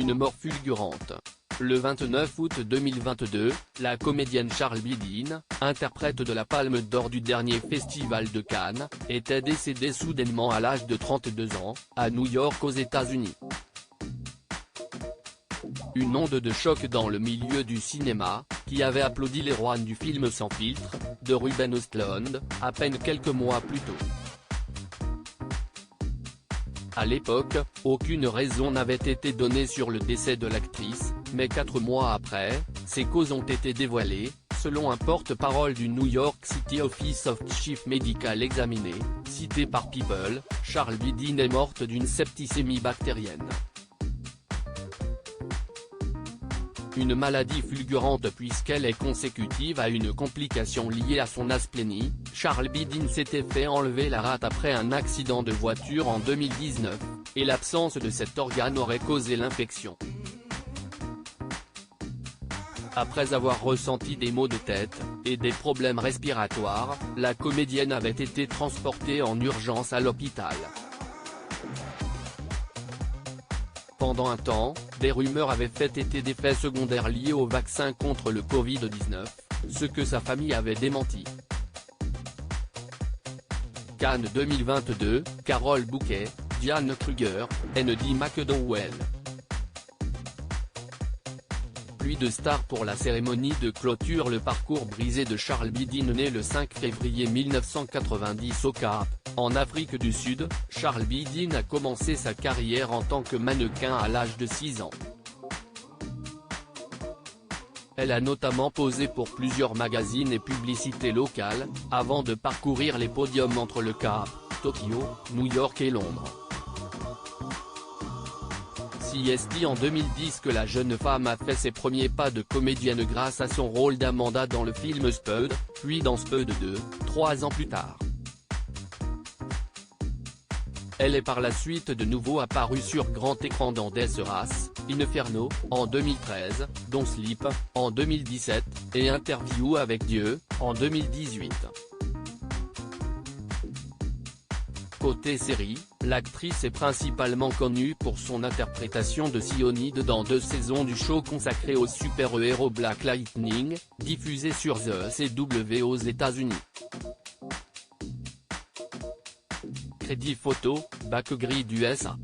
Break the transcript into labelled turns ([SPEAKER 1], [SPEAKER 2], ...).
[SPEAKER 1] une mort fulgurante. Le 29 août 2022, la comédienne Charlie Dean, interprète de la Palme d'Or du dernier festival de Cannes, était décédée soudainement à l'âge de 32 ans, à New York aux États-Unis. Une onde de choc dans le milieu du cinéma, qui avait applaudi l'héroïne du film Sans filtre, de Ruben Östlund, à peine quelques mois plus tôt. À l'époque, aucune raison n'avait été donnée sur le décès de l'actrice, mais 4 mois après, ses causes ont été dévoilées, selon un porte-parole du New York City Office of Chief Medical Examiner, cité par People. Charlie Dean est morte d'une septicémie bactérienne. Une maladie fulgurante puisqu'elle est consécutive à une complication liée à son asplénie. Charlie Dean s'était fait enlever la rate après un accident de voiture en 2019, et l'absence de cet organe aurait causé l'infection. Après avoir ressenti des maux de tête, et des problèmes respiratoires, la comédienne avait été transportée en urgence à l'hôpital. Pendant un temps, des rumeurs avaient fait état d'effets secondaires liés au vaccin contre le Covid-19, ce que sa famille avait démenti. Cannes 2022, Carole Bouquet, Diane Kruger, N.D. McDowell. Pluie de stars pour la cérémonie de clôture. Le parcours brisé de Charlie Dean né le 5 février 1990 au Cap, en Afrique du Sud. Charlie Dean a commencé sa carrière en tant que mannequin à l'âge de 6 ans. Elle a notamment posé pour plusieurs magazines et publicités locales, avant de parcourir les podiums entre le Cap, Tokyo, New York et Londres. C'est en 2010 que la jeune femme a fait ses premiers pas de comédienne grâce à son rôle d'Amanda dans le film Spud, puis dans Spud 2, 3 ans plus tard. Elle est par la suite de nouveau apparue sur grand écran dans Des Races, Inferno, en 2013, Don't Sleep, en 2017, et Interview avec Dieu, en 2018. Côté série, l'actrice est principalement connue pour son interprétation de Sionide dans 2 saisons du show consacré au super-héros Black Lightning, diffusé sur The CW aux États-Unis. Crédit photo, Backgrid USA.